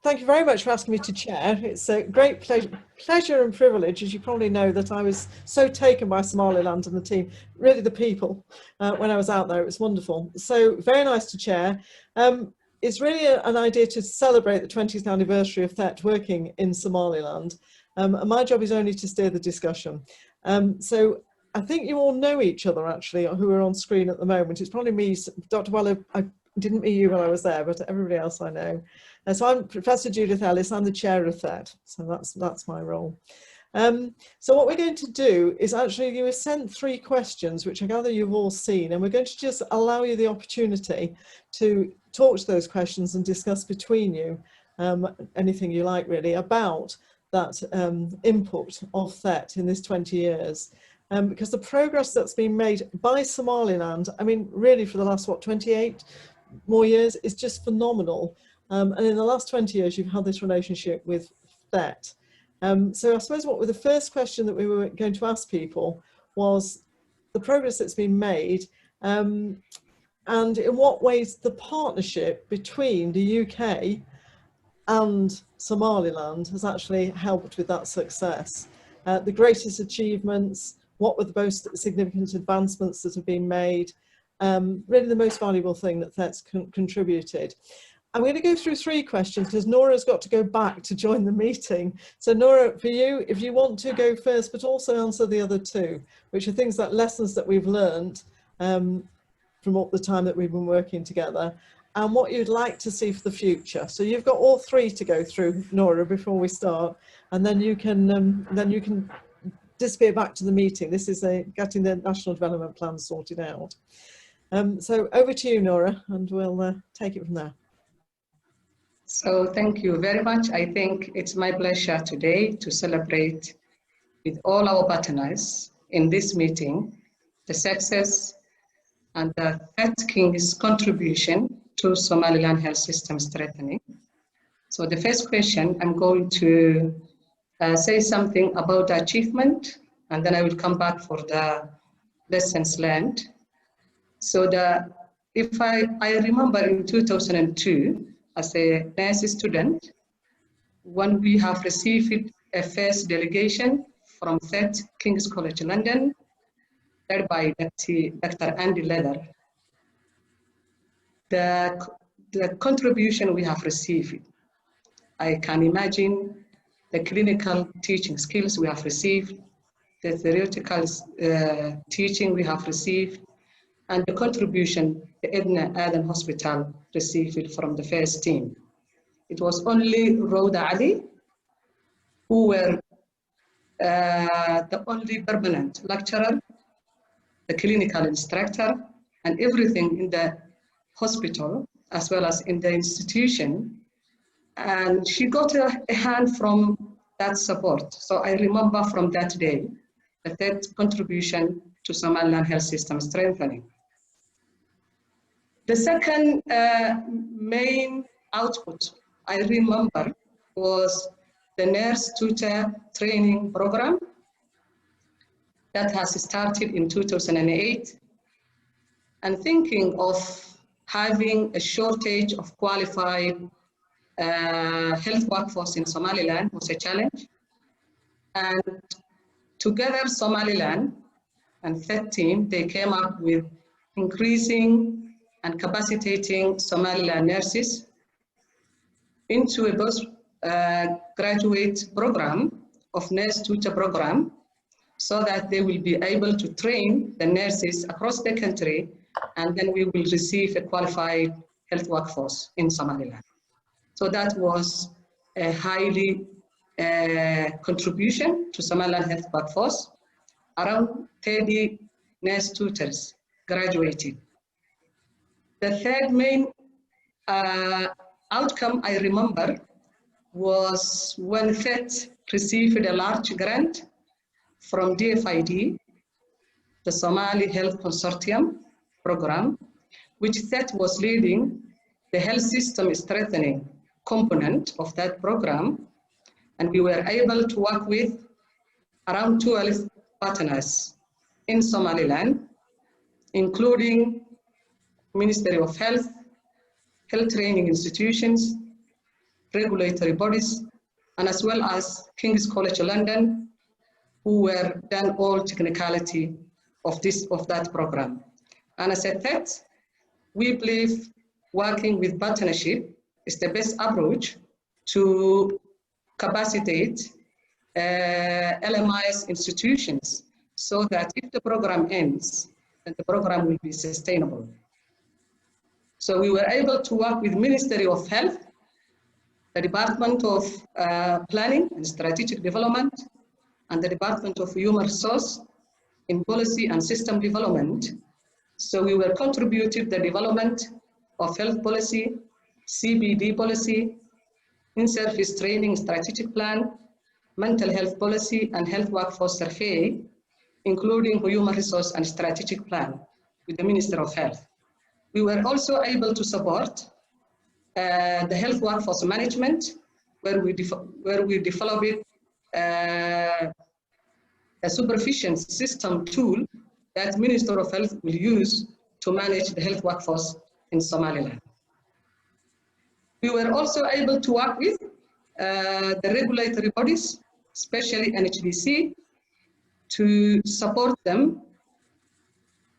thank you very much for asking me to chair. It's a great pleasure and privilege, as you probably know, that I was so taken by Somaliland and the team, really the people, when I was out there. It was wonderful. So very nice to chair. It's really an idea to celebrate the 20th anniversary of THET working in Somaliland. And my job is only to steer the discussion. So I think you all know each other, actually, who are on screen at the moment. It's probably me, Dr. Weller. I didn't meet you while I was there, but everybody else I know. So I'm Professor Judith Ellis. I'm the chair of THET. So that's my role. So what we're going to do is actually, you were sent 3 questions, which I gather you've all seen, and we're going to just allow you the opportunity to talk to those questions and discuss between you anything you like, really, about that input of THET in this 20 years. Because the progress that's been made by Somaliland, I mean, really for the last, 28 more years, is just phenomenal. And in the last 20 years, you've had this relationship with THET. So I suppose the first question that we were going to ask people was the progress that's been made, and in what ways the partnership between the UK and Somaliland has actually helped with that success. The greatest achievements, what were the most significant advancements that have been made, really the most valuable thing that THET's contributed. I'm going to go through 3 questions because Nora's got to go back to join the meeting. So Nora, for you, if you want to go first, but also answer the other 2, which are things like lessons that we've learned from all the time that we've been working together, and what you'd like to see for the future. So you've got all 3 to go through, Nora, before we start, and then you can disappear back to the meeting. This is getting the National Development Plan sorted out. So over to you, Nora, and we'll take it from there. So thank you very much. I think it's my pleasure today to celebrate with all our partners in this meeting the success and the THET King's contribution to Somaliland health system strengthening. So the first question, I'm going to say something about the achievement, and then I will come back for the lessons learned. So if I remember in 2002, as a nurse student, when we have received a first delegation from THET King's College London, led by Dr. Andy Leather, the contribution we have received, I can imagine the clinical teaching skills we have received, the theoretical teaching we have received, and the contribution the Edna Aden Hospital received from the first team. It was only Rhoda Ali who were the only permanent lecturer, the clinical instructor, and everything in the hospital as well as in the institution. And she got a hand from that support. So I remember from that day, the THET contribution to Somaliland health system strengthening. The second main output I remember was the nurse tutor training program that has started in 2008. And thinking of having a shortage of qualified health workforce in Somaliland was a challenge. And together, Somaliland and THET team, they came up with increasing and capacitating Somaliland nurses into a postgraduate program of nurse tutor program, so that they will be able to train the nurses across the country, and then we will receive a qualified health workforce in Somaliland. So that was a highly contribution to Somaliland health workforce. Around 30 nurse tutors graduated. The third main outcome I remember was when THET received a large grant from DFID, the Somali Health Consortium program, which THET was leading the health system strengthening component of that program. And we were able to work with around 12 partners in Somaliland, including Ministry of Health, health training institutions, regulatory bodies, and as well as King's College London, who were done all technicality of that program. And as a THET, we believe working with partnership is the best approach to capacitate LMIS institutions, so that if the program ends, then the program will be sustainable. So we were able to work with Ministry of Health, the Department of Planning and Strategic Development, and the Department of Human Resource in policy and system development. So we were contributing the development of health policy, CBD policy, in-service training strategic plan, mental health policy, and health workforce survey, including human resource and strategic plan with the Minister of Health. We were also able to support the health workforce management, where we developed a supervision system tool that Minister of Health will use to manage the health workforce in Somaliland. We were also able to work with the regulatory bodies, especially NHDC, to support them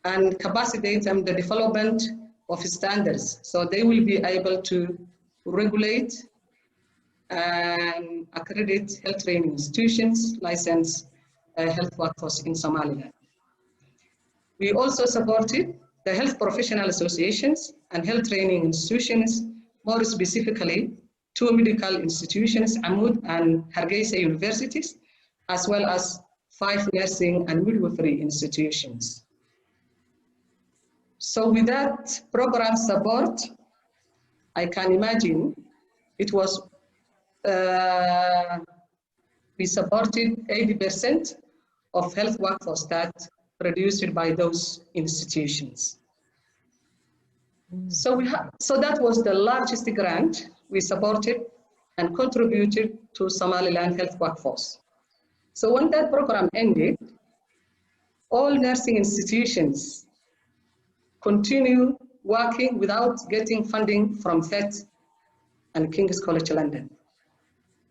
and capacitate them the development of standards. So they will be able to regulate and accredit health training institutions, license health workforce in Somaliland. We also supported the health professional associations and health training institutions, more specifically 2 medical institutions, Amud and Hargeisa universities, as well as 5 nursing and midwifery institutions. So with that program support, I can imagine it was, we supported 80% of health workforce that produced by those institutions. So that was the largest grant we supported and contributed to Somaliland health workforce. So when that program ended, all nursing institutions continue working without getting funding from THET and King's College London.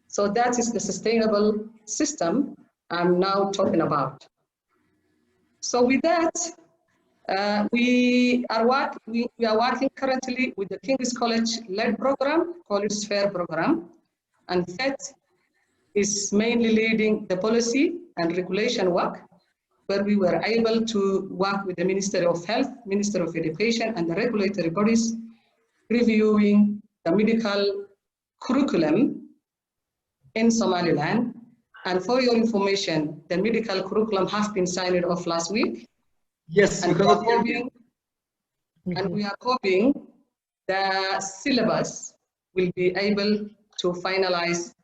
So that is the sustainable system I'm now talking about. So with that, we are working currently with the King's College-led program, College Sphere program, and THET is mainly leading the policy and regulation work, where we were able to work with the Ministry of Health, Ministry of Education, and the regulatory bodies, reviewing the medical curriculum in Somaliland. And for your information, the medical curriculum has been signed off last week. Yes, and we are hoping the syllabus will be able to finalize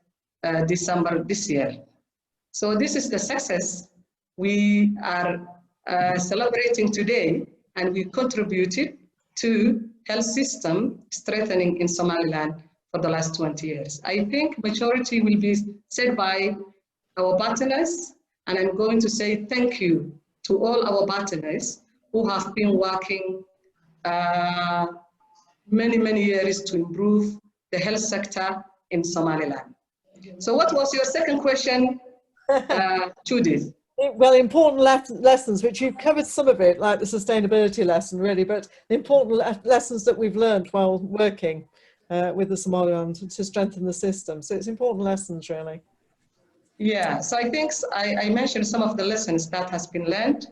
December this year. So this is the success we are celebrating today, and we contributed to health system strengthening in Somaliland for the last 20 years. I think majority will be said by our partners, and I'm going to say thank you to all our partners who have been working many years to improve the health sector in Somaliland. So what was your second question, Judith? Well, important lessons, which you've covered some of it, like the sustainability lesson, really, but the important lessons that we've learned while working with the Somaliland to strengthen the system. So it's important lessons, really. Yeah, so I think I mentioned some of the lessons that has been learned,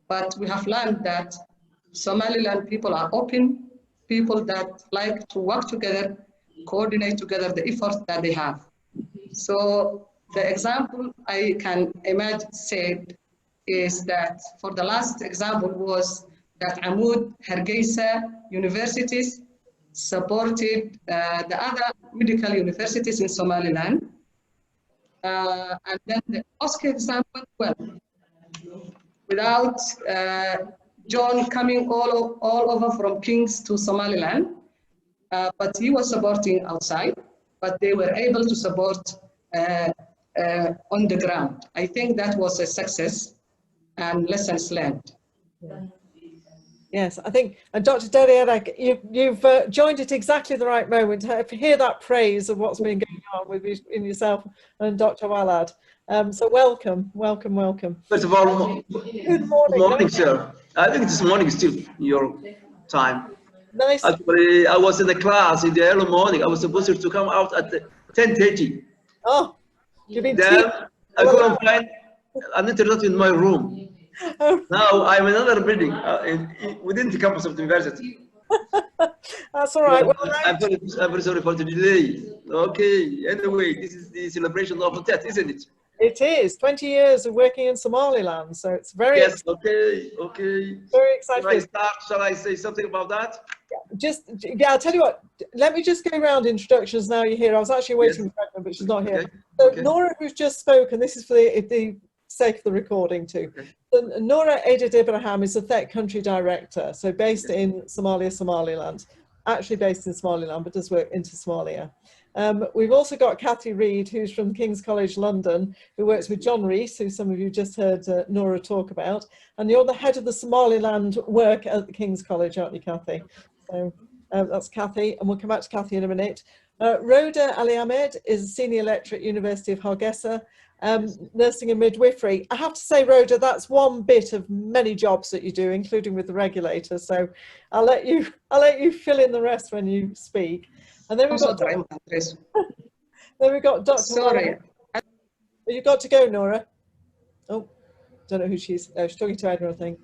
but we have learned that Somaliland people are open, people that like to work together, coordinate together the efforts that they have. So the example I can imagine said is that for the last example was that Amud, Hargeisa universities supported the other medical universities in Somaliland. And then the Oscar example, well, without John coming all over from Kings to Somaliland, but he was supporting outside, but they were able to support on the ground. I think that was a success and lessons learned. Yes, I think, and Dr. Derriarek, you've joined at exactly the right moment to hear that praise of what's been going on with in yourself and Dr. Walad. So welcome, welcome, welcome. First of all, Good good morning. morning, sir. I think this morning is still your time. Nice. Actually, I was in the class in the early morning. I was supposed to come out at 10:30. Oh, you've been Then I couldn't find an internet in my room. Oh. Now I'm in another building within the campus of the university. That's all right. Well, Well, I'm very sorry for the delay. Okay, anyway, this is the celebration of the THET, isn't it? it is 20 years of working in Somaliland, so it's very Yes, okay. very exciting. Shall I say something about that? Yeah, I'll tell you what, let me just go around introductions now you're here. I was actually waiting for her, but she's not here. Okay. So Okay. Nora, who's just spoken, this is for the sake of the recording too. Okay. So Nora Edid Ibrahim is the THET country director, so based in Somalia, Somaliland, actually based in Somaliland, but does work into Somalia. We've also got Kathy Reid, who's from King's College London, who works with John Rees, who some of you just heard Nora talk about. And you're the head of the Somaliland work at the King's College, aren't you, Kathy? So that's Kathy, and we'll come back to Kathy in a minute. Rhoda Ali Ahmed is a senior lecturer at University of Hargeisa, nursing and midwifery. I have to say, Rhoda, that's one bit of many jobs that you do, including with the regulator. So I'll let you fill in the rest when you speak. And then we've got Dr. Sorry. You've got to go, Nora. Oh, don't know who she's. Oh, she's talking to Edna, I think.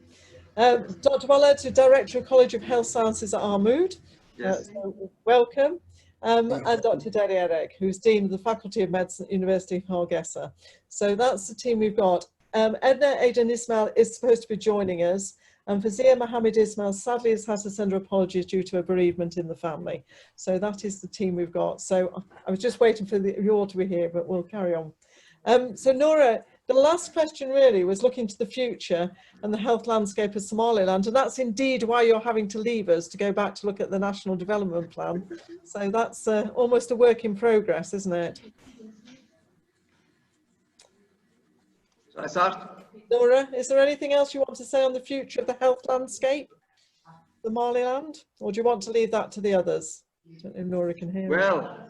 Dr. Walad, the Director of College of Health Sciences at Armud. Yes. So welcome. And Dr. Derriarek, who's Dean of the Faculty of Medicine at University of Hargeisa. So that's the team we've got. Edna Aidan Ismail is supposed to be joining us. And Fazia Mohammed Ismail sadly has had to send her apologies due to a bereavement in the family. So that is the team we've got. So I was just waiting for you all to be here, but we'll carry on. So Nora, the last question really was looking to the future and the health landscape of Somaliland, and that's indeed why you're having to leave us to go back to look at the National Development Plan. So that's almost a work in progress, isn't it? Shall I start? Nora, is there anything else you want to say on the future of the health landscape, Somaliland, or do you want to leave that to the others? I don't know if Nora can hear me. Well,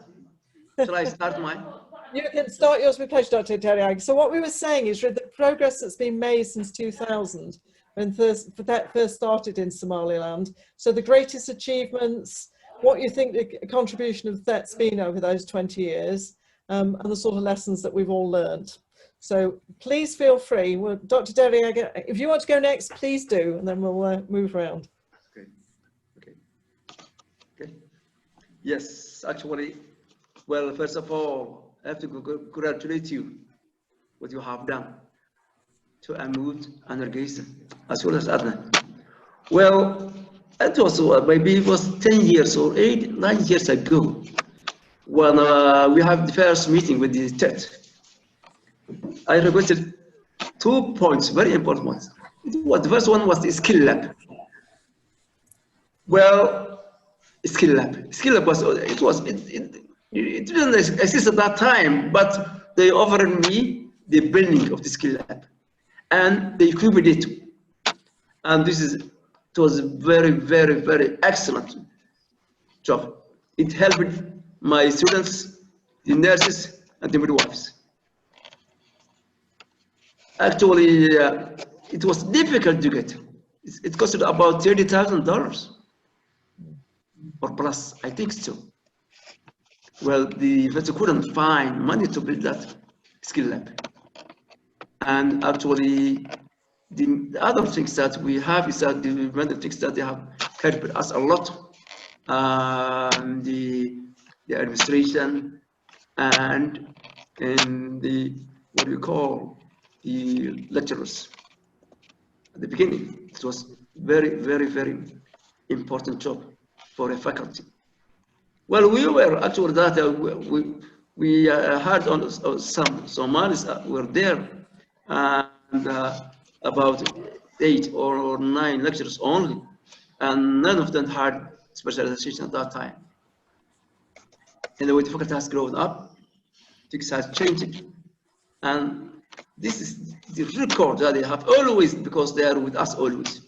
shall I start mine? You can start yours with pleasure, Dr. Derriarek. So what we were saying is the progress that's been made since 2000, when THET first started in Somaliland. So the greatest achievements, what you think the contribution of THET's been over those 20 years, and the sort of lessons that we've all learned. So please feel free. Well, Dr. Derriarek, if you want to go next, please do, and then we'll move around. Okay. Yes, actually, well, first of all, I have to congratulate you what you have done to Amud and Hargeisa, as well as Adna. Well, it was maybe it was 10 years or 9 years ago when we had the first meeting with the THET. I requested 2 points, very important ones. The first one was the skill lab. Well, skill lab was it didn't exist at that time, but they offered me the building of the skill lab, and they equipped it. And it was a very, very, very excellent job. It helped my students, the nurses, and the midwives. Actually, it was difficult to get. It costed about $30,000 or plus, I think so. Well, the university couldn't find money to build that skill lab. And actually, the other things that we have is that the other things that they have helped us a lot. The administration and the what do you call the lecturers. At the beginning, it was very, very, very important job for a faculty. Well, we were actually that we had on some Somalis were there, and about 8 or 9 lecturers only, and none of them had specialization at that time. And the way the faculty has grown up, things has changed, and this is the record that they have always, because they are with us always.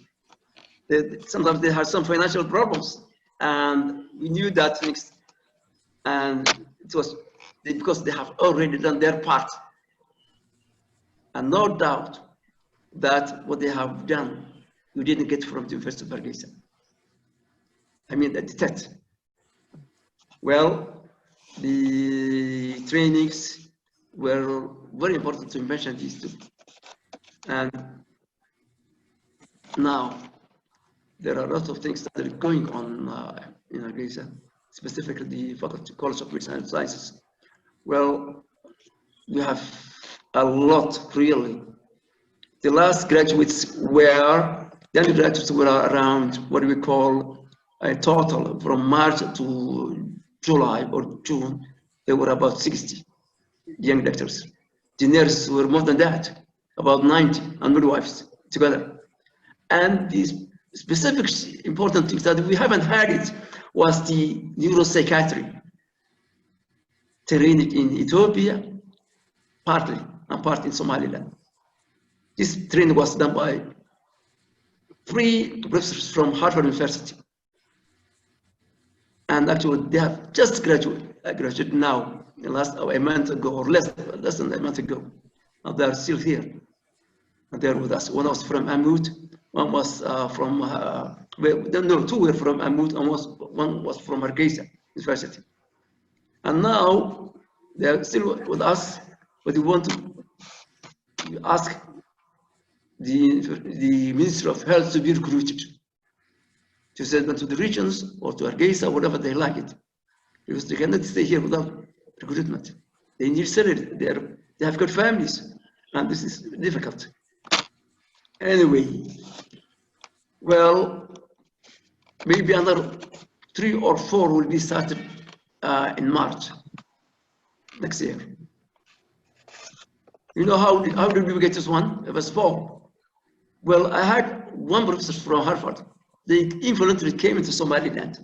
sometimes they had some financial problems, and we knew that next, and it was because they have already done their part, and no doubt that what they have done, we didn't get from the University of Hargeisa. I mean, the THET. Well, the trainings were very important to mention these two. And now, there are lots of things that are going on in Hargeisa, specifically the Faculty College of Medicine and Sciences. Well, we have a lot, really. The last graduates were, the undergraduates were around what we call a total from March to July or June, there were about 60 young doctors. The nurses were more than that, about 90, and midwives together. And the specific important things that we haven't had it was the neuropsychiatry training in Ethiopia, partly, and part in Somaliland. This training was done by 3 professors from Harvard University. And actually, they have just graduated now, a month ago, or less than a month ago. And they are still here. And they're with us. One was from Amut, one was from, no, 2 were from Amut, and one was from Hargeisa University. And now, they're still with us, but we want to ask the Ministry of Health to be recruited to send them to the regions or to Hargeisa, whatever they like it, because they cannot stay here without recruitment. They need salary. They have got families, and this is difficult. Anyway, well, maybe another 3 or 4 will be started in March next year. You know how did we get this one? It was 4. Well, I had one professor from Harvard. They involuntarily came into Somaliland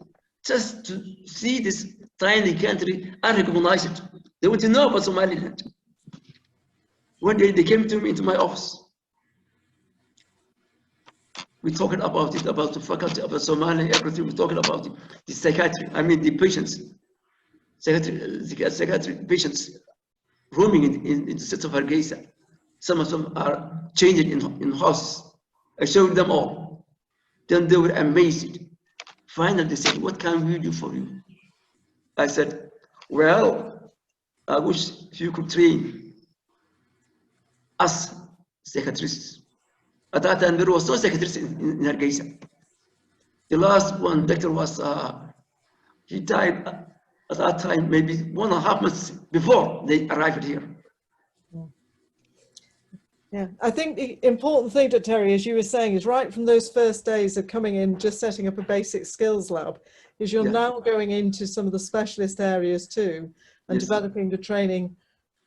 just to see this tiny country and recognize it. They want to know about Somaliland. One day they came to me into my office. We talked about it, about the faculty, about Somali, everything. We're talking about the psychiatry, I mean the patients, psychiatry patients roaming in the city of Hargeisa. Some of them are changing in houses. I showed them all. Then they were amazed. Finally, they said, "What can we do for you?" I said, "Well, I wish you could train us psychiatrists." At that time, there was no psychiatrist in Hargeisa. The last one, doctor, was he died at that time, maybe 1.5 months before they arrived here. Yeah, I think the important thing, Dr. Terry, as you were saying, is right from those first days of coming in, just setting up a basic skills lab, is you're now going into some of the specialist areas too, and developing the training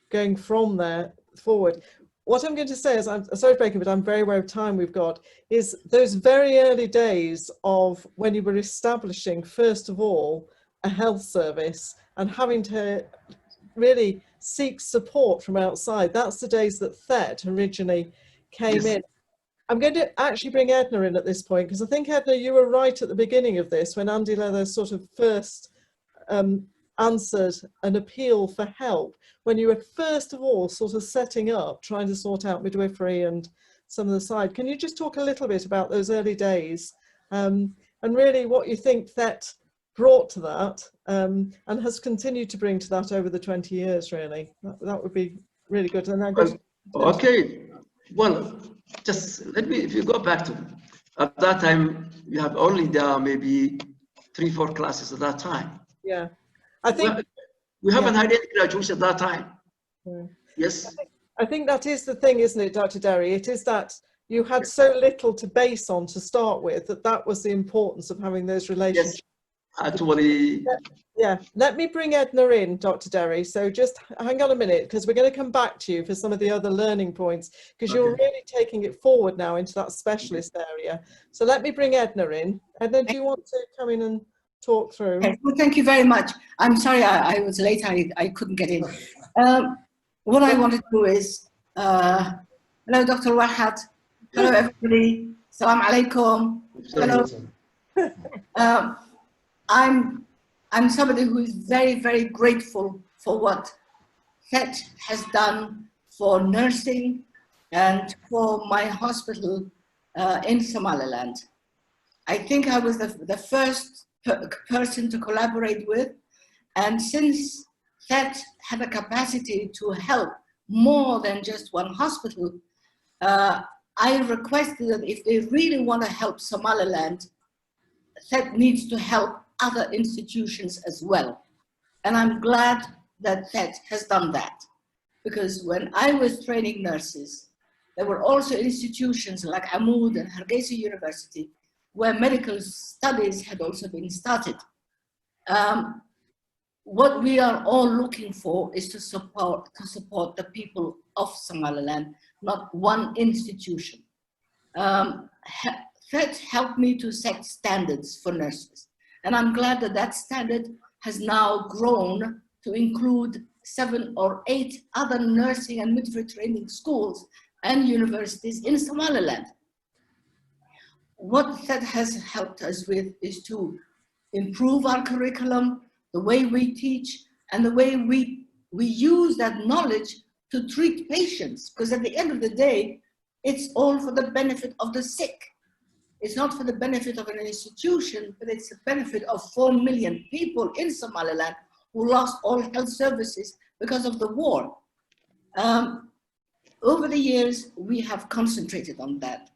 going from there forward. What I'm going to say is, I'm sorry breaking, but I'm very aware of time we've got, is those very early days of when you were establishing, first of all, a health service and having to really seek support from outside. That's the days that THET originally came in. I'm going to actually bring Edna in at this point, because I think, Edna, you were right at the beginning of this when Andy Leather sort of first answered an appeal for help, when you were first of all sort of setting up, trying to sort out midwifery and some of the side. Can you just talk a little bit about those early days and really what you think THET brought to that and has continued to bring to that over the 20 years, really? That would be really good. And then okay, well, just let me, if you go back to, at that time, you have only maybe 3-4 classes at that time. Yeah, I think we haven't had any graduates at that time. Yeah. Yes. I think that is the thing, isn't it, Dr. Derry? It is that you had so little to base on to start with, that was the importance of having those relationships. Yes, actually. Yeah, let me bring Edna in, Dr. Derry. So just hang on a minute, because we're going to come back to you for some of the other learning points, because you're really taking it forward now into that specialist area. So let me bring Edna in. Edna, do you want to come in and talk through? Okay. Well, thank you very much. I'm sorry I was late. I couldn't get in. What I want to do is, hello, Dr. Wahat. Hello, everybody. Salam alaikum. Hello. I'm somebody who is very, very grateful for what THET has done for nursing and for my hospital in Somaliland. I think I was the first person to collaborate with, and since THET had a capacity to help more than just one hospital, I requested that if they really want to help Somaliland, THET needs to help other institutions as well. And I'm glad that THET has done that, because when I was training nurses, there were also institutions like Amud and Hargeisa University where medical studies had also been started. What we are all looking for is to support the people of Somaliland, not one institution. THET helped me to set standards for nurses. And I'm glad that that standard has now grown to include 7 or 8 other nursing and midwifery training schools and universities in Somaliland. What THET has helped us with is to improve our curriculum, the way we teach, and the way we use that knowledge to treat patients. Because at the end of the day, it's all for the benefit of the sick. It's not for the benefit of an institution, but it's the benefit of 4 million people in Somaliland who lost all health services because of the war. Over the years, we have concentrated on that.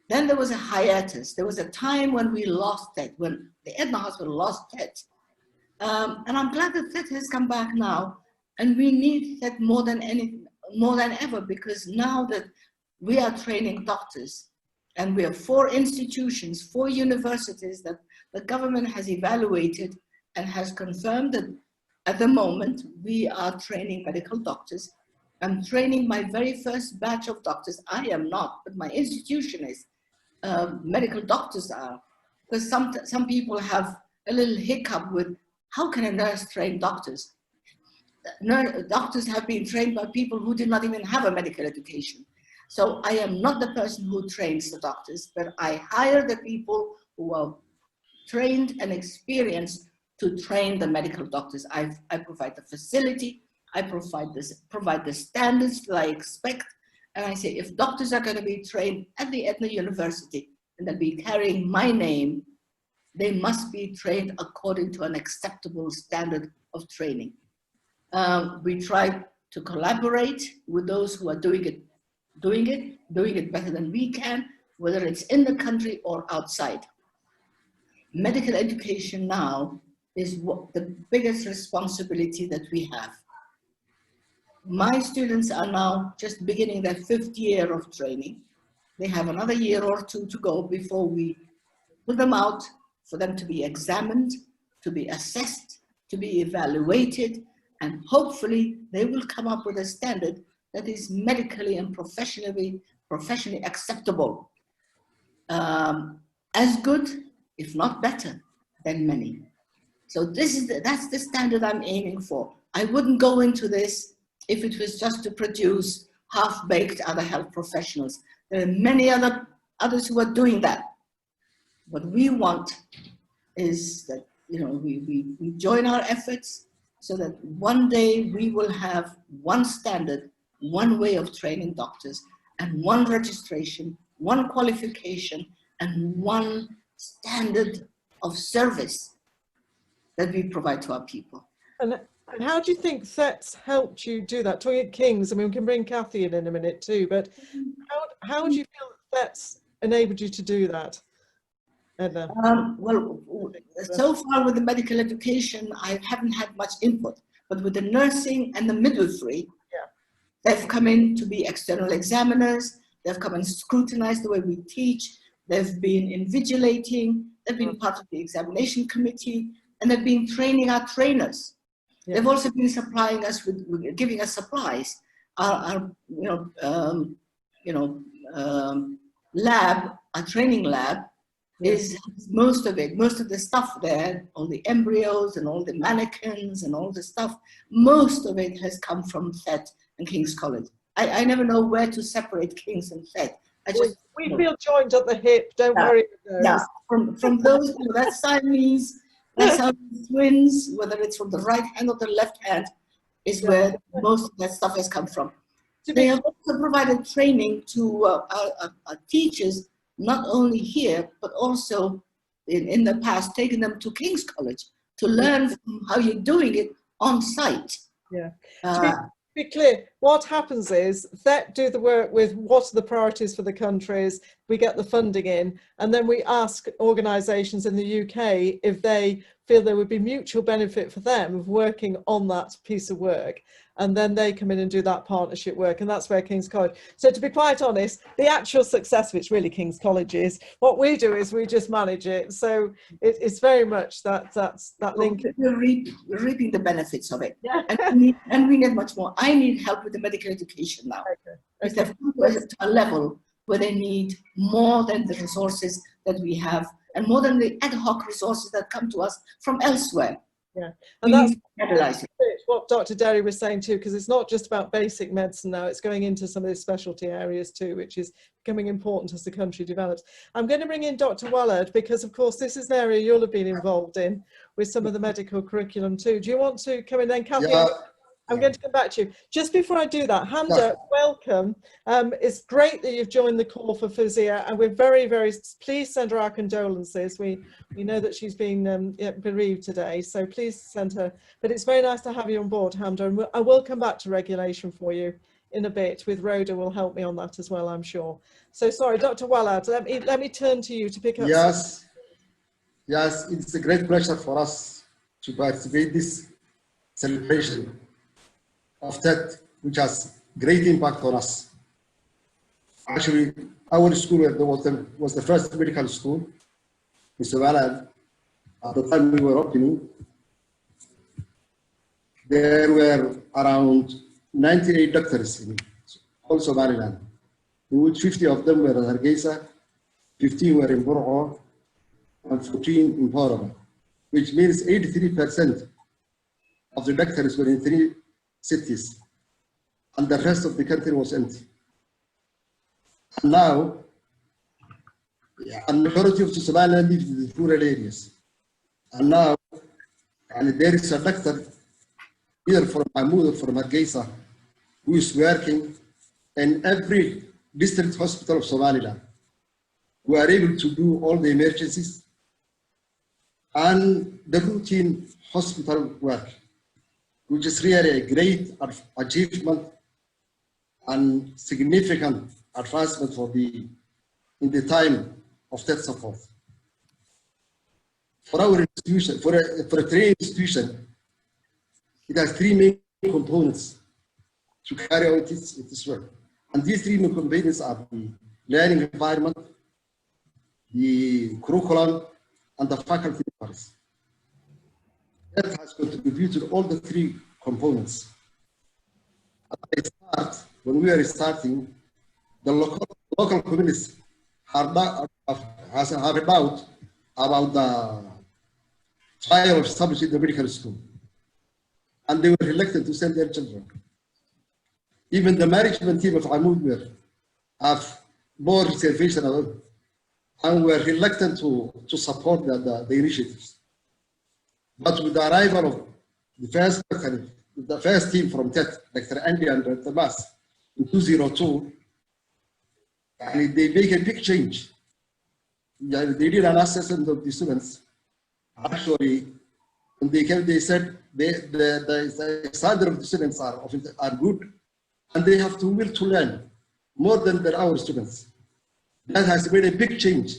Then there was a hiatus. There was a time when we lost THET, when the Edna Hospital lost THET. And I'm glad that THET has come back now, and we need THET more than ever, because now that we are training doctors, and we have 4 institutions, 4 universities that the government has evaluated and has confirmed that at the moment we are training medical doctors. I'm training my very first batch of doctors. I am not, but my institution is. Medical doctors are. Because some people have a little hiccup with, how can a nurse train doctors? Doctors have been trained by people who did not even have a medical education. So I am not the person who trains the doctors, but I hire the people who are trained and experienced to train the medical doctors. I provide the facility, I provide the standards that I expect, and I say if doctors are going to be trained at the Edna University and they'll be carrying my name, they must be trained according to an acceptable standard of training. We try to collaborate with those who are doing it better than we can, whether it's in the country or outside. Medical education now is the biggest responsibility that we have. My students are now just beginning their 5th year of training. They have another year or 2 to go before we put them out for them to be examined, to be assessed, to be evaluated, and hopefully they will come up with a standard that is medically and professionally acceptable. As good, if not better, than many. So that's the standard I'm aiming for. I wouldn't go into this if it was just to produce half-baked other health professionals. There are many others who are doing that. What we want is that, you know, we join our efforts so that one day we will have one standard, one way of training doctors, and one registration, one qualification, and one standard of service that we provide to our people. And how do you think THET's helped you do that? Talking at King's, I mean, we can bring Kathy in a minute too, but how do you feel that THET's enabled you to do that, Edna? Well, so far with the medical education, I haven't had much input, but with the nursing and the midwifery, they've come in to be external examiners, they've come and scrutinized the way we teach, they've been invigilating, they've been part of the examination committee, and they've been training our trainers. Yeah. They've also been supplying us with giving us supplies. Our lab, our training lab, is most of the stuff there, all the embryos and all the mannequins and all the stuff, most of it has come from THET and King's College. I never know where to separate King's and THET. I just We feel joined at the hip, don't worry about Yeah, those. from those, that's Siamese, that's Siamese twins, whether it's from the right hand or the left hand, is where most of that stuff has come from. They have also provided training to our teachers, not only here, but also in the past, taking them to King's College to learn how you're doing it on site. Yeah. To be clear, what happens is THET do the work with what are the priorities for the countries, we get the funding in, and then we ask organisations in the UK if they feel there would be mutual benefit for them of working on that piece of work. And then they come in and do that partnership work, and that's where King's College. So to be quite honest, the actual success of it's really King's College is. What we do is we just manage it. So it's very much that link. We're reaping the benefits of it. Yeah. And we need much more. I need help with the medical education now. Okay. They've come to a level where they need more than the resources that we have, and more than the ad hoc resources that come to us from elsewhere. Yeah, and that's what Dr. Derry was saying too, because it's not just about basic medicine now, it's going into some of these specialty areas too, which is becoming important as the country develops. I'm going to bring in Dr. Wallard, because of course this is an area you'll have been involved in with some of the medical curriculum too. Do you want to come in then, Kathy? Yeah. I'm going to come back to you. Just before I do that, Hamda, welcome. It's great that you've joined the call for Fawzia, and we're very, very pleased. Send her our condolences. We know that she's been bereaved today, so please send her. But it's very nice to have you on board, Hamda, and I will come back to regulation for you in a bit. With Rhoda will help me on that as well, I'm sure. So sorry, Dr. Wallard, let me turn to you to pick up. Yes, it's a great pleasure for us to participate in this celebration of THET, which has great impact on us. Actually, our school was the first medical school in Somaliland. At the time we were opening, there were around 98 doctors in all Somaliland, in which 50 of them were in Hargeisa, 15 were in Borgo, and 14 in Borgo, which means 83% of the doctors were in 3 cities, and the rest of the country was empty. And now, a majority of the Somaliland live in the rural areas. And now, there is a doctor, either from Mahmoud or from Hargeisa, who is working in every district hospital of Somaliland, who are able to do all the emergencies and the routine hospital work, which is really a great achievement and significant advancement in the time of THET support. For our institution, for a training institution, it has 3 main components to carry out its work. And these 3 main components are the learning environment, the curriculum, and the faculty members. That has contributed all the 3 components. When we are starting, the local communities have a doubt about the trial of establishing the medical school, and they were reluctant to send their children. Even the management team of Amudmir have more reservation and were reluctant to support the initiatives. But with the arrival of the first team from THET, Dr. Andy and Dr. Bas, in 2002, they make a big change. They did an assessment of the students. Actually, when they came, they said the standard of the students are good, and they have to will to learn more than our students. That has made a big change,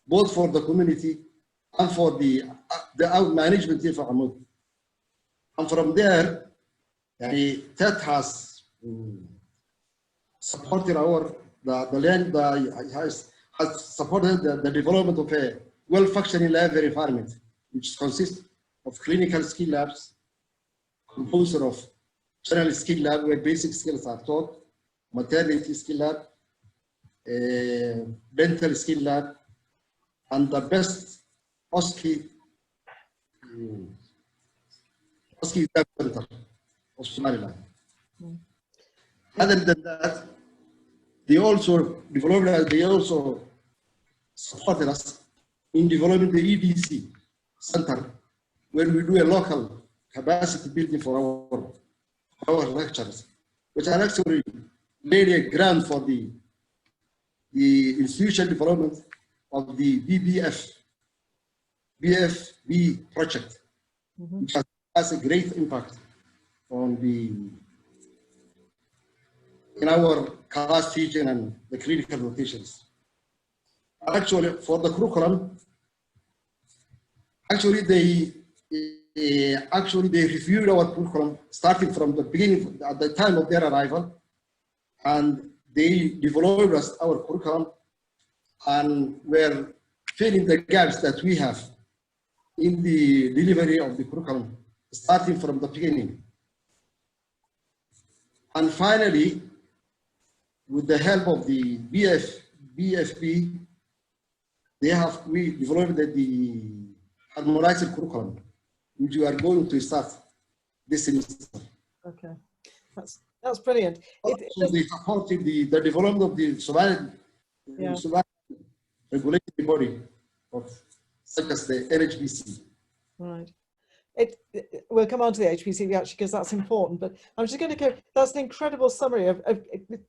both for the community and for the management team for Amud. And from there, THET has supported has supported the development of a well-functioning library environment, which consists of clinical skill labs, composed of general skill lab where basic skills are taught, maternity skill lab, dental skill lab, and the best OSCE center of Somaliland. Other than that, they also supported us in developing the EDC center, where we do a local capacity building for our lecturers, which are actually made a grant for the institutional development of the BFB project, which has a great impact on in our class teaching and the critical rotations. Actually, for the curriculum, actually they reviewed our curriculum starting from the beginning, at the time of their arrival, and they developed our curriculum and were filling the gaps that we have in the delivery of the curriculum, starting from the beginning. And finally, with the help of the BFP, we developed the harmonized curriculum, which we are going to start this semester. Okay, that's brilliant. So they supported the development of the Somali regulatory body of such as the NHBC. Right. We'll come on to the HPC actually, because that's important, but I'm just going to go, that's an incredible summary of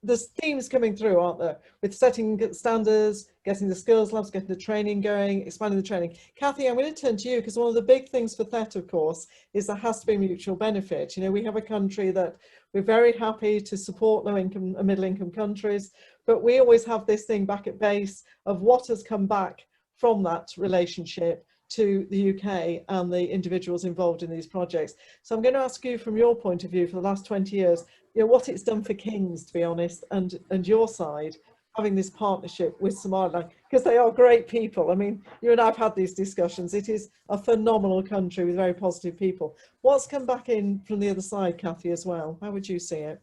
there's themes coming through, aren't there, with setting standards, getting the skills labs, getting the training going, expanding the training. Kathy, I'm going to turn to you, because one of the big things for THET, of course, is there has to be mutual benefit. You know, we have a country that we're very happy to support low income and middle income countries, but we always have this thing back at base of what has come back from that relationship to the UK and the individuals involved in these projects. So I'm going to ask you, from your point of view, for the last 20 years, you know, what it's done for Kings, to be honest, and your side, having this partnership with Somaliland, because they are great people. I mean, you and I have had these discussions. It is a phenomenal country with very positive people. What's come back in from the other side, Kathy, as well? How would you see it?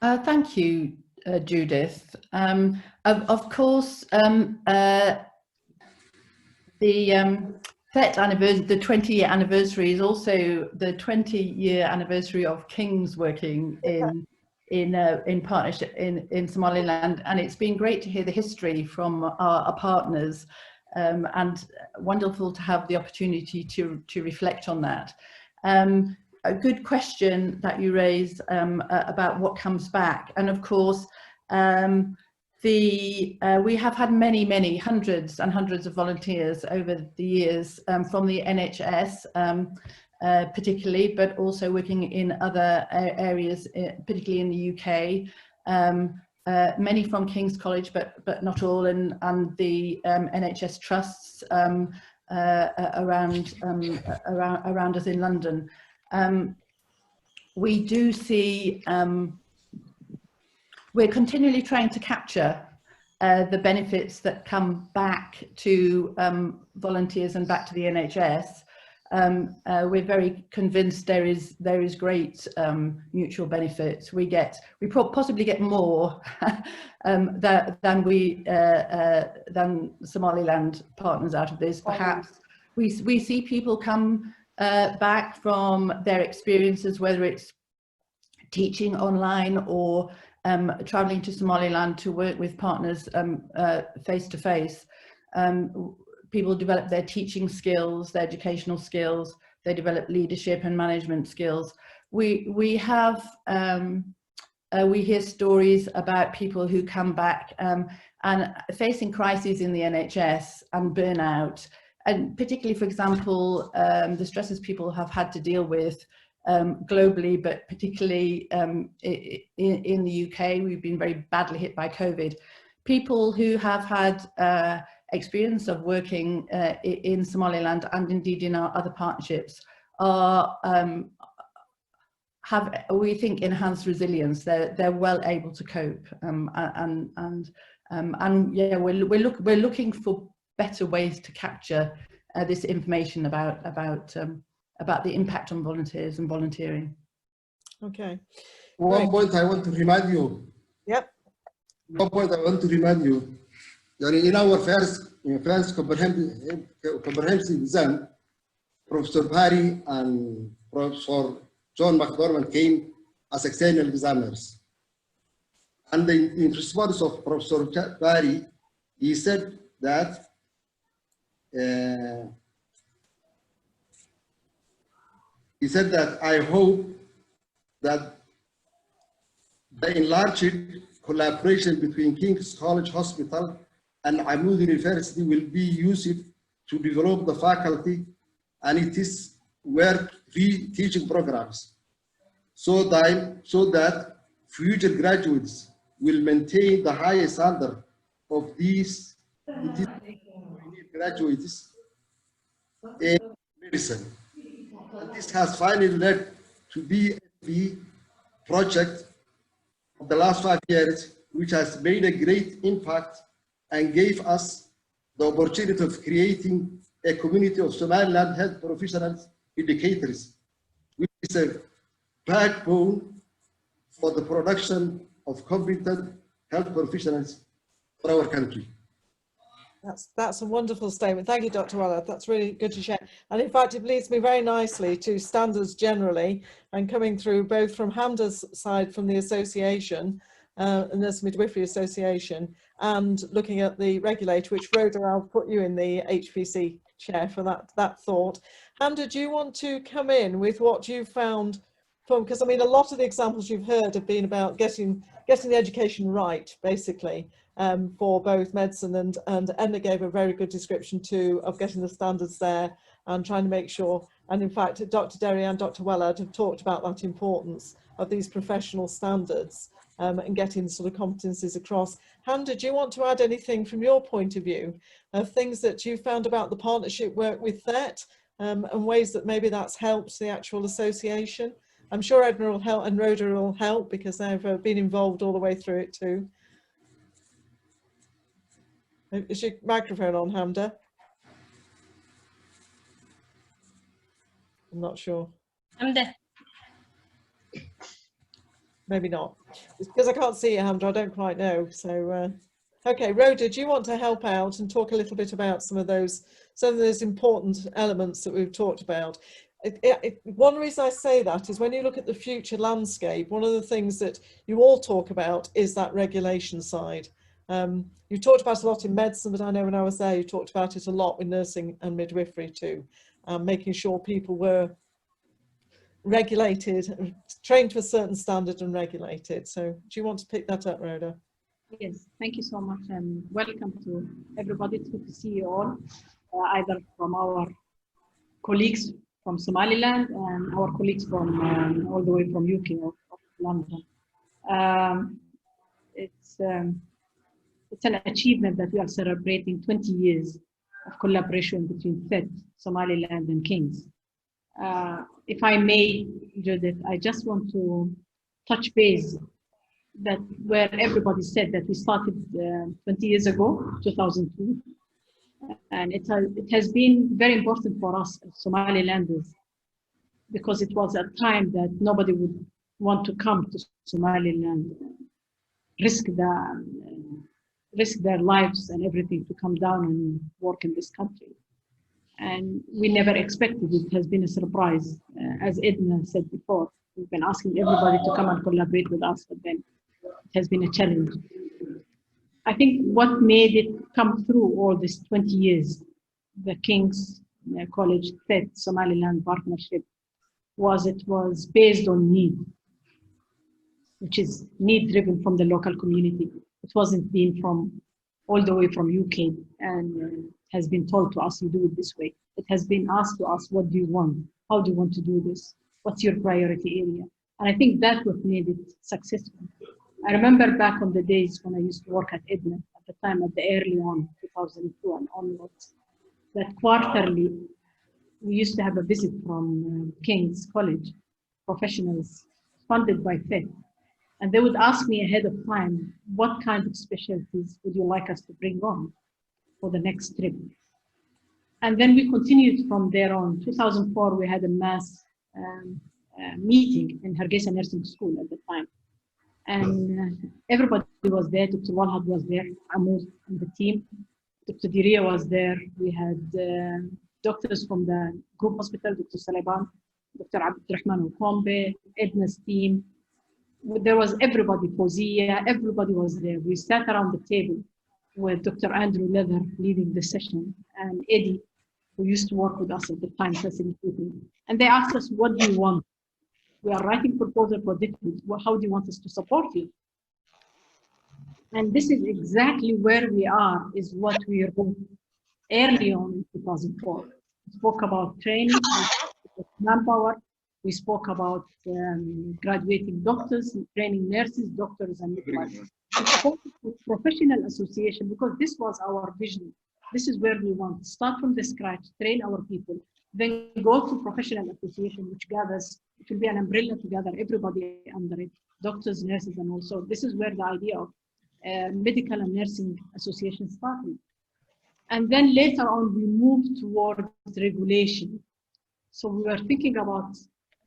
Thank you, Judith. Of course, the THET anniversary, the 20-year anniversary, is also the 20-year anniversary of Kings working in partnership in Somaliland, and it's been great to hear the history from our partners, and wonderful to have the opportunity to reflect on that. A good question that you raised about what comes back, and of course we have had many hundreds and hundreds of volunteers over the years, from the NHS particularly, but also working in other areas, particularly in the UK. Many from King's College, but not all, and the NHS trusts around us in London. We do see. We're continually trying to capture the benefits that come back to volunteers and back to the NHS. We're very convinced there is great mutual benefit. We possibly get more than Somaliland partners out of this. Perhaps we see people come back from their experiences, whether it's teaching online or traveling to Somaliland to work with partners face to face. People develop their teaching skills, their educational skills, they develop leadership and management skills. We hear stories about people who come back and facing crises in the NHS and burnout, and particularly, for example, the stresses people have had to deal with globally, but particularly in the UK. We've been very badly hit by COVID. People who have had experience of working in Somaliland, and indeed in our other partnerships, have, we think, enhanced resilience. They're well able to cope, and yeah, we're looking for better ways to capture this information about the impact on volunteers and volunteering. Okay. One point I want to remind you. Yep. One point I want to remind you. In our first comprehensive exam, Professor Barry and Professor John McDormand came as external examiners. And in response of Professor Barry, he said that I hope that the enlarged collaboration between King's College Hospital and Ahmad University will be used to develop the faculty and its work teaching programs so that future graduates will maintain the highest standard of these graduates in medicine. And this has finally led to BFB project of the last 5 years, which has made a great impact and gave us the opportunity of creating a community of Somaliland health professionals, educators, which is a backbone for the production of competent health professionals for our country. That's a wonderful statement. Thank you, Dr. Waller. That's really good to share. And in fact, it leads me very nicely to standards generally, and coming through both from Hamda's side from the association, Nurse Midwifery Association, and looking at the regulator, which Rhoda, I'll put you in the HPC chair for that thought. Hamda, do you want to come in with what you found from, because I mean, a lot of the examples you've heard have been about getting the education right, basically. For both medicine and Emma gave a very good description too of getting the standards there and trying to make sure, and in fact Dr. Derry and Dr. Wellard have talked about that importance of these professional standards and getting sort of competencies across. Hamda, do you want to add anything from your point of view of things that you found about the partnership work with THET and ways that maybe that's helped the actual association? I'm sure Edna will help and Rhoda will help because they've been involved all the way through it too. Is your microphone on, Hamda? I'm not sure. I'm there. Maybe not. It's because I can't see you, Hamda. I don't quite know. So, okay, Rhoda, do you want to help out and talk a little bit about some of those important elements that we've talked about? One reason I say that is when you look at the future landscape, one of the things that you all talk about is that regulation side. You talked about it a lot in medicine, but I know when I was there, you talked about it a lot with nursing and midwifery too, making sure people were regulated, trained to a certain standard and regulated. So do you want to pick that up, Rhoda? Yes, thank you so much, and welcome to everybody. It's good to see you all, either from our colleagues from Somaliland and our colleagues from all the way from UK or London. It's an achievement that we are celebrating 20 years of collaboration between THET, Somaliland and Kings. If I may, Judith, I just want to touch base that where everybody said that we started 20 years ago, 2002. And it has been very important for us as Somalilanders because it was a time that nobody would want to come to Somaliland, risk their lives and everything to come down and work in this country. And we never expected it. It has been a surprise. As Edna said before, we've been asking everybody to come and collaborate with us, but then it has been a challenge. I think what made it come through all these 20 years, the King's College THET Somaliland partnership, it was based on need, which is need driven from the local community. It wasn't being from all the way from UK and has been told to us, you do it this way. It has been asked to us, what do you want? How do you want to do this? What's your priority area? And I think that's what made it successful. I remember back on the days when I used to work at Edna, at the time at the early on, 2002 and onwards, that quarterly, we used to have a visit from King's College, professionals funded by THET. And they would ask me ahead of time, what kind of specialties would you like us to bring on for the next trip? And then we continued from there on. 2004, we had a mass meeting in Hargeisa Nursing School at the time. And everybody was there. Dr. Walhad was there, Amur and the team. Dr. Diria was there. We had doctors from the group hospital, Dr. Saliban, Dr. Abdurrahman Ukombe, Edna's team. there was everybody, Fozia, everybody was there. We sat around the table with Dr. Andrew Leather leading the session, and Eddie, who used to work with us at the time, facilitating. And they asked us, what do you want? We are writing proposal for different. How do you want us to support you? And this is exactly where we are, is what we wrote early on in 2004. We spoke about training, manpower. We spoke about graduating doctors, training nurses, doctors, and midwives. Professional association, because this was our vision. This is where we want to start from the scratch, train our people, then go to professional association, which gathers, it will be an umbrella to gather everybody under it, doctors, nurses, and also this is where the idea of medical and nursing association started. And then later on, we moved towards regulation. So we were thinking about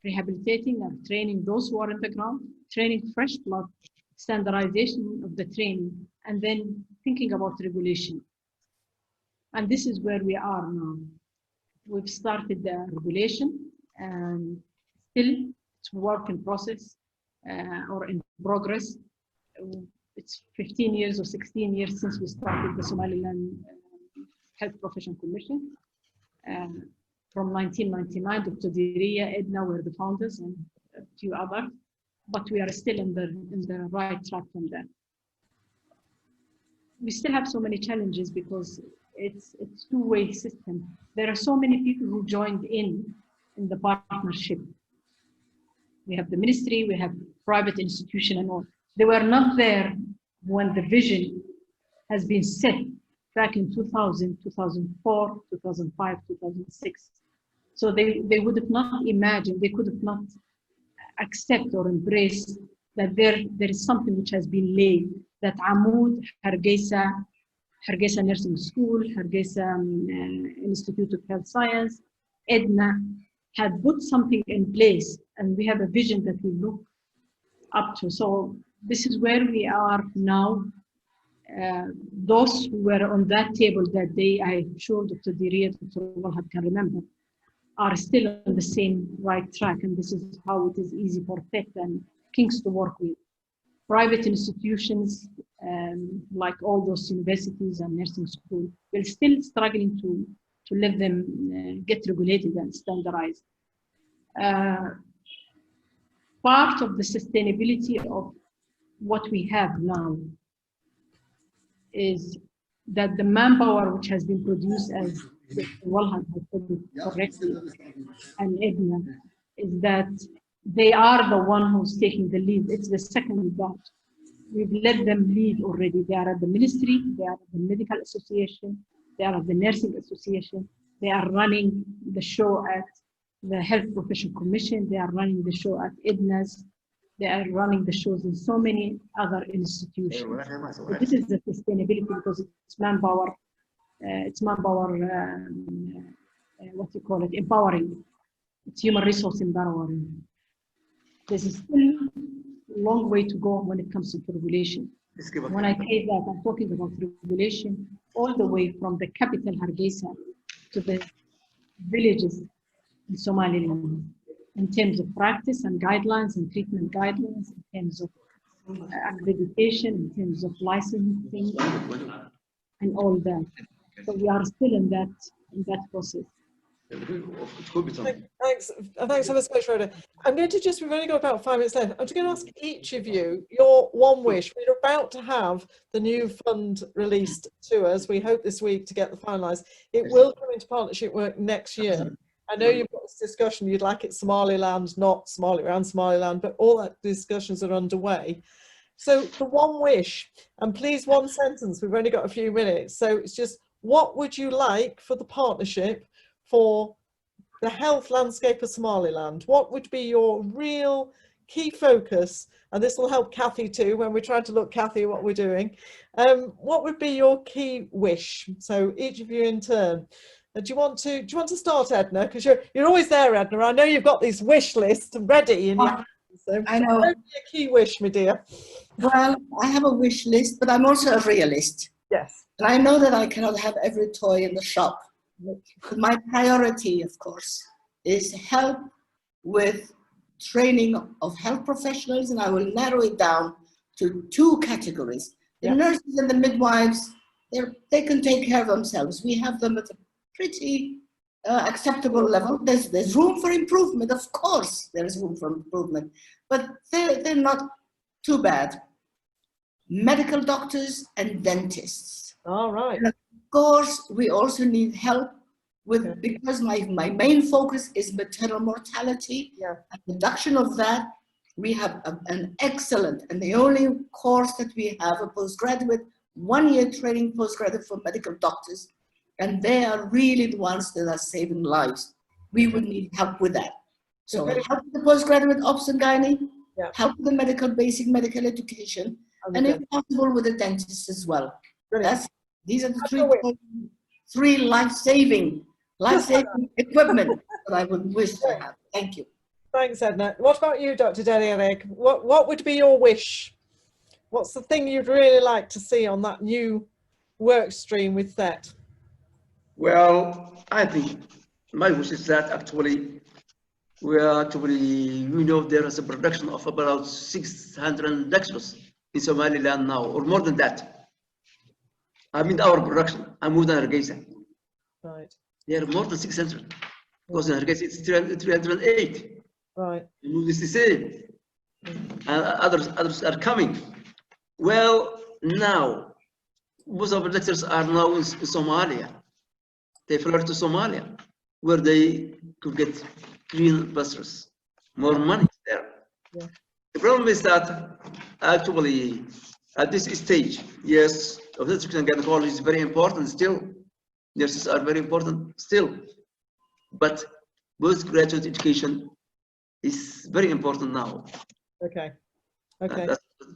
rehabilitating and training those who are on the ground, training fresh blood, standardization of the training, and then thinking about regulation. And this is where we are now. We've started the regulation, and still it's work in process or in progress. It's 15 years or 16 years since we started the Somaliland Health Profession Commission. From 1999, Dr. Diria, Edna were the founders, and a few others, but we are still in the right track from there. We still have so many challenges because it's two-way system. There are so many people who joined in the partnership. We have the ministry, we have private institution and all. They were not there when the vision has been set back in 2000, 2004, 2005, 2006. So they would have not imagined, they could have not accept or embrace that there is something which has been laid, that Amoud, Hargeisa Nursing School, Hargeisa Institute of Health Science, Edna had put something in place, and we have a vision that we look up to. So this is where we are now. Those who were on that table that day, I'm sure Dr. Diria, Dr. Walhad can remember, are still on the same right track, and this is how it is easy for THET and Kings to work with. Private institutions, like all those universities and nursing schools, we're still struggling to let them get regulated and standardized. Part of the sustainability of what we have now is that the manpower which has been produced, as Walhad has said it correctly, and Edna, is that they are the one who's taking the lead. It's the second batch. We've let them lead already. They are at the ministry, they are at the medical association, they are at the nursing association, they are running the show at the Health Profession Commission, they are running the show at Edna's, they are running the shows in so many other institutions. So this is the sustainability, because it's manpower, what you call it, empowering. It's human resource empowering. There's still a long way to go when it comes to regulation. When I say that, I'm talking about regulation all the way from the capital Hargeisa to the villages in Somaliland, in terms of practice and guidelines and treatment guidelines, in terms of accreditation, in terms of licensing, and all that. So we are still in that process. Thanks so much, Rhoda. I'm going to we've only got about 5 minutes left. I'm just going to ask each of you your one wish. We're about to have the new fund released to us. We hope this week to get the finalised. It will come into partnership work next year. I know you've got this discussion, you'd like it Somaliland, not Somaliland, but all that discussions are underway. So the one wish, and please one sentence, we've only got a few minutes. So it's just, what would you like for the partnership for the health landscape of Somaliland? What would be your real key focus? And this will help Kathy too, when we're trying to look Kathy at what we're doing. What would be your key wish? So each of you in turn. Do you want to start, Edna? Because you're always there, Edna. I know you've got these wish lists ready in your hands. So I know. What would be your key wish, my dear? Well, I have a wish list, but I'm also a realist. Yes. And I know that I cannot have every toy in the shop. But my priority, of course, is help with training of health professionals, and I will narrow it down to 2 categories. The Yeah. nurses and the midwives, they can take care of themselves. We have them at a pretty acceptable level. There's room for improvement, of course. There's room for improvement, but they're not too bad. Medical doctors and dentists. All right. And of course, we also need help with, because my main focus is maternal mortality, Yeah. and reduction of that. We have an excellent, and the only course that we have, a postgraduate, 1-year training postgraduate for medical doctors, and they are really the ones that are saving lives. We would need help with that. So Okay. help with the postgraduate ops and gynae, Yeah. help with the basic medical education, and if possible with the dentist as well. Brilliant. These are the three life-saving equipment that I would wish to have. Thank you. Thanks, Edna. What about you, Dr. Derek? What would be your wish? What's the thing you'd really like to see on that new work stream with THET? Well, I think my wish is that actually we know there is a production of about 600 lecturers in Somaliland now, or more than that. I mean, our production, I'm more than Hargeisa. Right. There are more than 600, because in Hargeisa it's 308. Right. It's the same. And others are coming. Well, now, most of the lecturers are now in Somalia. They flew to Somalia, where they could get green pastures, more money there. Yeah. The problem is that actually at this stage, yes, obstetrics and gynecology is very important still. Nurses are very important still, but postgraduate education is very important now. Okay. Okay.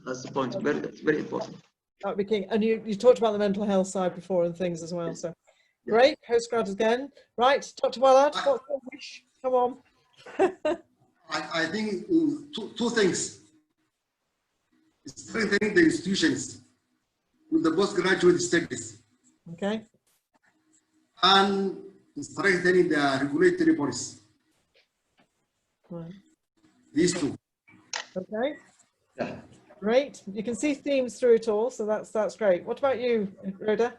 That's the point. Very, very important. That would be key. And you talked about the mental health side before and things as well. So great. Postgrad again. Right, Dr. Wallard, what's your wish? Come on. I think two things. Strengthening the institutions with the postgraduate studies. Okay. And strengthening the regulatory bodies. Right. These 2. Okay. Yeah. Great. You can see themes through it all, so that's great. What about you, Rhoda?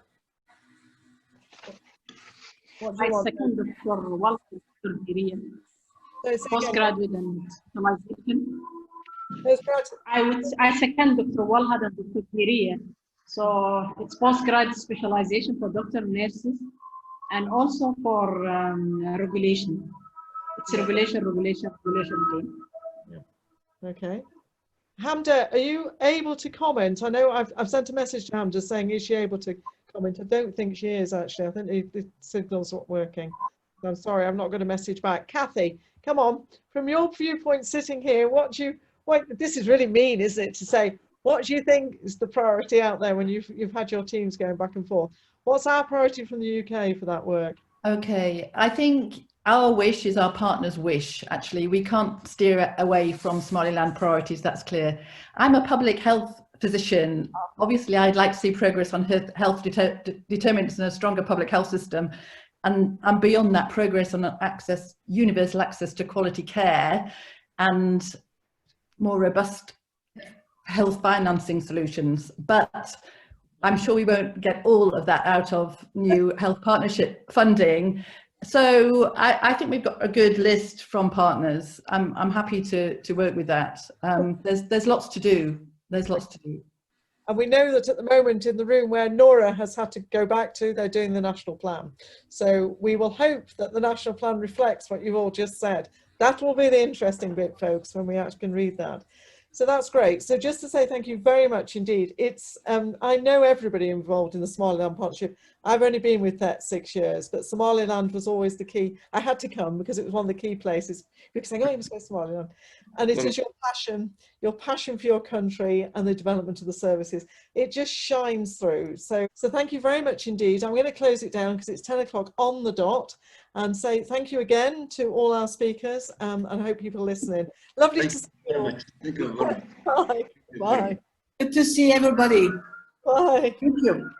What do you want? second Dr. Walker's criteria. Postgraduate and specialization. I second Dr. Walhad and Dr. Kiria. So it's postgrad specialization for doctor nurses and also for regulation. It's regulation again. Yeah. Okay. Hamda, are you able to comment? I know I've sent a message to Hamda saying, is she able to comment? I don't think she is actually. I think the signal's not working. I'm sorry, I'm not going to message back. Kathy, come on. From your viewpoint sitting here, this is really mean, isn't it, to say, what do you think is the priority out there when you've had your teams going back and forth? What's our priority from the UK for that work? Okay, I think our wish is our partner's wish, actually. We can't steer away from Somaliland priorities, that's clear. I'm a public health physician. Obviously, I'd like to see progress on health determinants and a stronger public health system. And beyond that, progress on universal access to quality care and more robust health financing solutions. But I'm sure we won't get all of that out of new health partnership funding. So I think we've got a good list from partners. I'm happy to work with that. There's lots to do. There's lots to do. And we know that at the moment in the room where Nora has had to go back to, they're doing the national plan. So we will hope that the national plan reflects what you've all just said. That will be the interesting bit, folks, when we actually can read that. So that's great. So just to say thank you very much indeed. It's I know everybody involved in the Somaliland Partnership. I've only been with THET 6 years, but Somaliland was always the key. I had to come because it was one of the key places. People saying, oh, you must go to Somaliland. And it is your passion for your country and the development of the services. It just shines through. So thank you very much indeed. I'm going to close it down because it's 10 o'clock on the dot, and say thank you again to all our speakers, and I hope people are listening. Lovely to see you all. Thank you very much. Bye. Bye. Good to see everybody. Bye. Thank you.